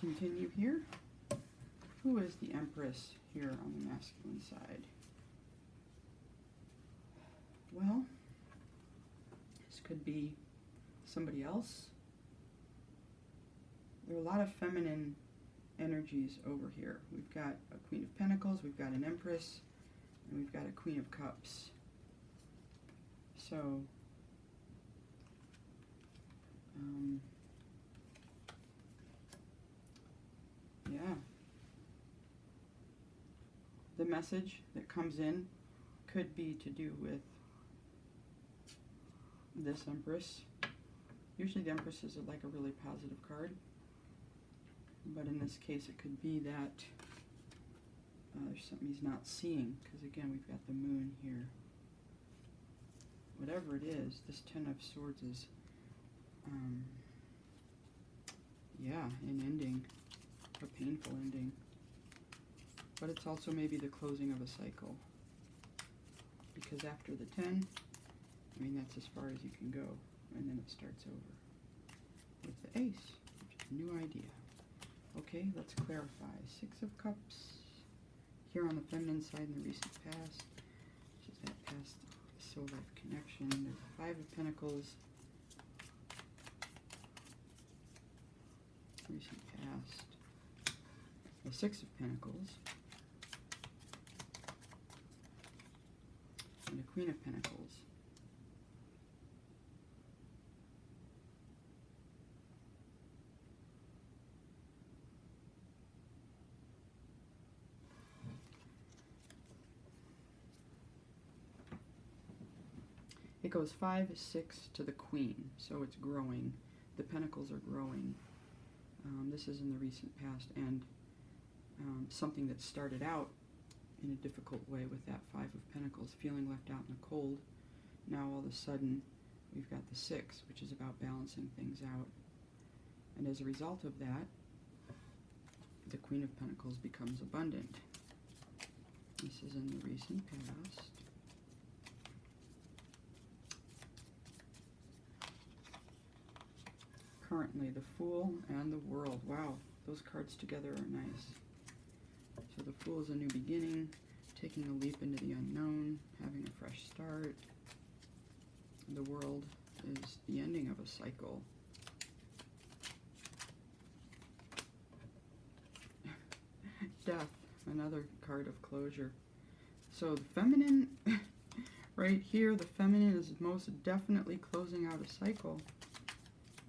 continue here. Who is the Empress here on the masculine side? Well, this could be somebody else. There are a lot of feminine energies over here. We've got a Queen of Pentacles, we've got an Empress, and we've got a Queen of Cups. So, yeah. The message that comes in could be to do with this Empress. Usually the Empress is like a really positive card, but in this case it could be that there's something he's not seeing, because again we've got the Moon here. Whatever it is, this Ten of Swords is yeah, an ending, a painful ending, but it's also maybe the closing of a cycle, because after the 10, I mean, that's as far as you can go, and then it starts over with the Ace, which is a new idea. Okay, let's clarify. Six of Cups here on the feminine side in the recent past, which is that past soul life connection. There's a Five of Pentacles, recent past, the Six of Pentacles, and the Queen of Pentacles. It goes 5, 6 to the Queen, so it's growing. The Pentacles are growing. This is in the recent past, and something that started out in a difficult way with that Five of Pentacles, feeling left out in the cold. Now all of a sudden we've got the 6, which is about balancing things out. And as a result of that, the Queen of Pentacles becomes abundant. This is in the recent past. Currently, the Fool and the World. Wow, those cards together are nice. So the Fool is a new beginning, taking a leap into the unknown, having a fresh start. The World is the ending of a cycle. Death, another card of closure. So the feminine, right here, the feminine is most definitely closing out a cycle.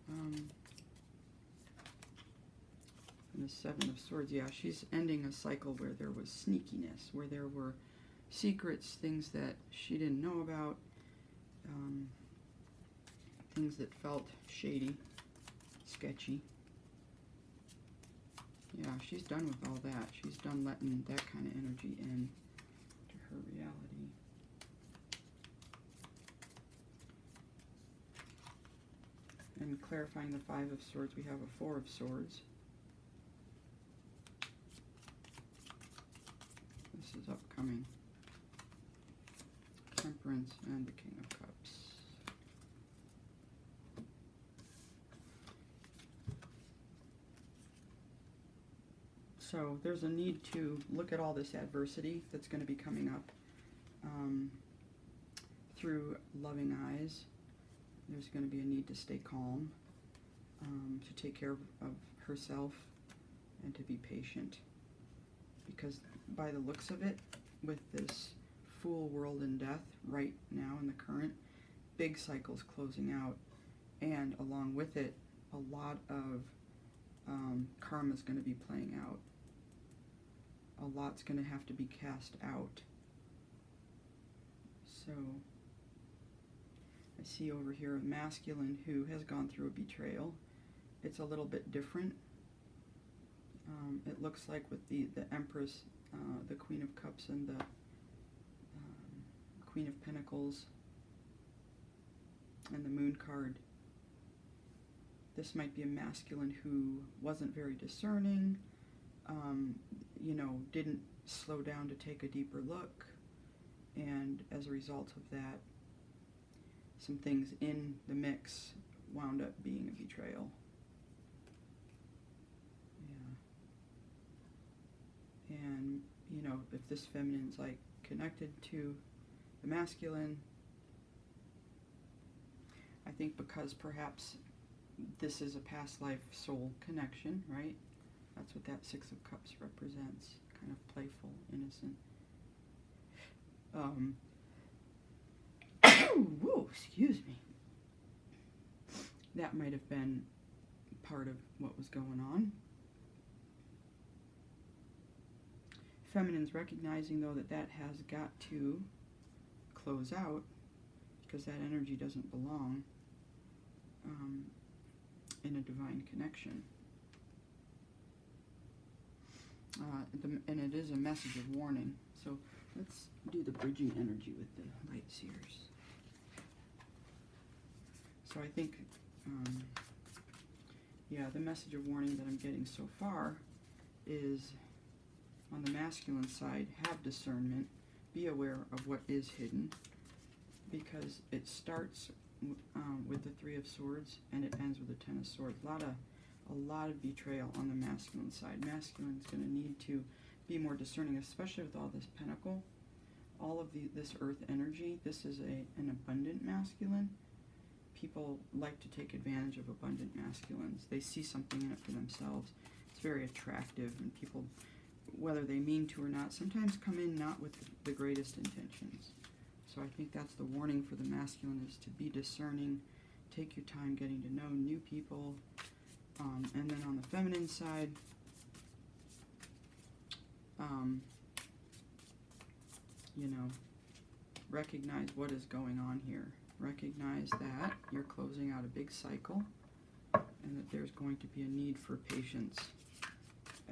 And the Seven of Swords, yeah, she's ending a cycle where there was sneakiness, where there were secrets, things that she didn't know about, things that felt shady, sketchy. Yeah, she's done with all that. She's done letting that kind of energy in to her reality. And clarifying the Five of Swords, we have a Four of Swords. This is upcoming. Temperance and the King of Cups. So there's a need to look at all this adversity that's going to be coming up through loving eyes. There's going to be a need to stay calm, to take care of herself, and to be patient. Because by the looks of it, with this Fool, World, and Death right now in the current, big cycles closing out, and along with it, a lot of karma is going to be playing out. A lot's going to have to be cast out. So I see over here a masculine who has gone through a betrayal. It's a little bit different. It looks like with the Empress, the Queen of Cups, and the Queen of Pentacles, and the Moon card, this might be a masculine who wasn't very discerning, you know, didn't slow down to take a deeper look, and as a result of that, some things in the mix wound up being a betrayal. Yeah. And, you know, if this feminine's like connected to the masculine, I think because perhaps this is a past life soul connection, right? That's what that Six of Cups represents, kind of playful, innocent. Whoa, excuse me. That might have been part of what was going on. Feminine's recognizing, though, that has got to close out because that energy doesn't belong in a divine connection. And it is a message of warning. So let's do the bridging energy with the light seers. So I think, the message of warning that I'm getting so far is, on the masculine side, have discernment, be aware of what is hidden, because it starts with the Three of Swords and it ends with the Ten of Swords. A lot of betrayal on the masculine side. Masculine's going to need to be more discerning, especially with all this pentacle, all of this earth energy. This is an abundant masculine. People like to take advantage of abundant masculines. They see something in it for themselves. It's very attractive, and people, whether they mean to or not, sometimes come in not with the greatest intentions. So I think that's the warning for the masculine, is to be discerning, take your time getting to know new people. And then on the feminine side, recognize what is going on here. Recognize that you're closing out a big cycle and that there's going to be a need for patience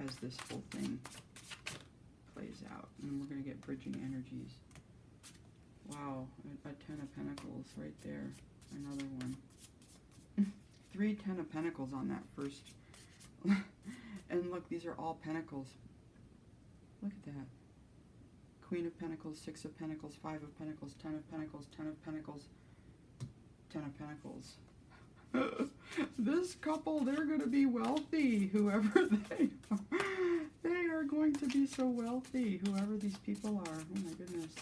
as this whole thing plays out. And we're going to get bridging energies. Wow, a Ten of Pentacles right there. Another one. 3 Ten of Pentacles on that first. And look, these are all Pentacles. Look at that. Queen of Pentacles, 6 of Pentacles, 5 of Pentacles, 10 of Pentacles, 10 of Pentacles, 10 of Pentacles. This couple, they're going to be wealthy, whoever they are. They are going to be so wealthy, whoever these people are. Oh my goodness.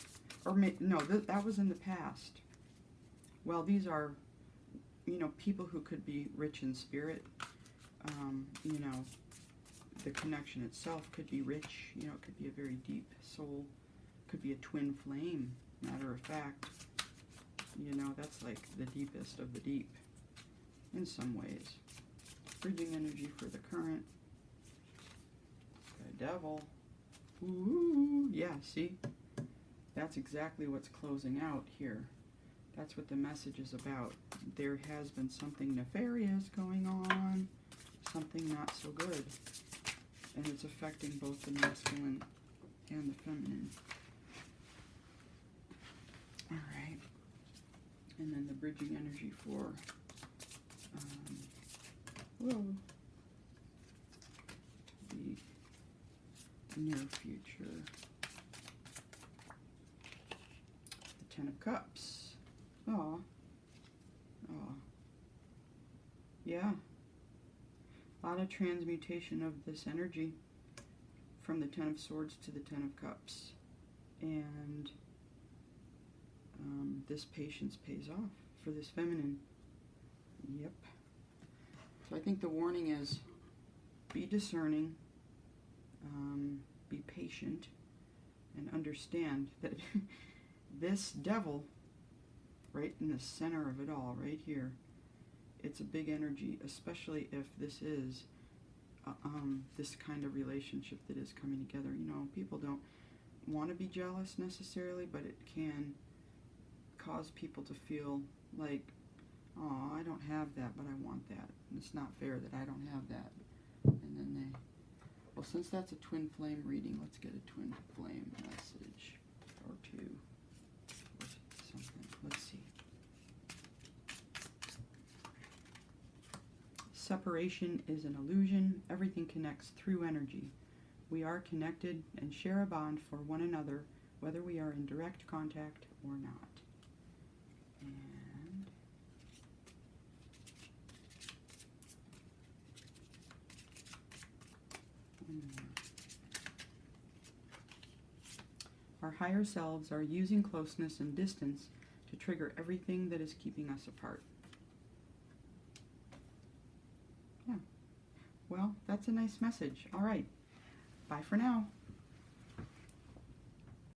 Or no, that was in the past. Well, these are, people who could be rich in spirit. The connection itself could be rich. It could be a very deep soul. Could be a twin flame, matter of fact. That's like the deepest of the deep in some ways. Bridging energy for the current. The Devil. Ooh, yeah, see? That's exactly what's closing out here. That's what the message is about. There has been something nefarious going on, something not so good. And it's affecting both the masculine and the feminine. All right. And then the bridging energy for the near future. The Ten of Cups. Oh. Yeah. A lot of transmutation of this energy from the Ten of Swords to the Ten of Cups. And this patience pays off for this feminine. Yep. So I think the warning is be discerning, be patient, and understand that this devil, right in the center of it all, right here, it's a big energy, especially if this is this kind of relationship that is coming together. People don't want to be jealous necessarily, but it can cause people to feel like, oh, I don't have that, but I want that. And it's not fair that I don't have that. And then well, since that's a twin flame reading, let's get a twin flame message or two or something. Let's see. Separation is an illusion. Everything connects through energy. We are connected and share a bond for one another, whether we are in direct contact or not. And one more. Our higher selves are using closeness and distance to trigger everything that is keeping us apart. Yeah. Well, that's a nice message. All right. Bye for now.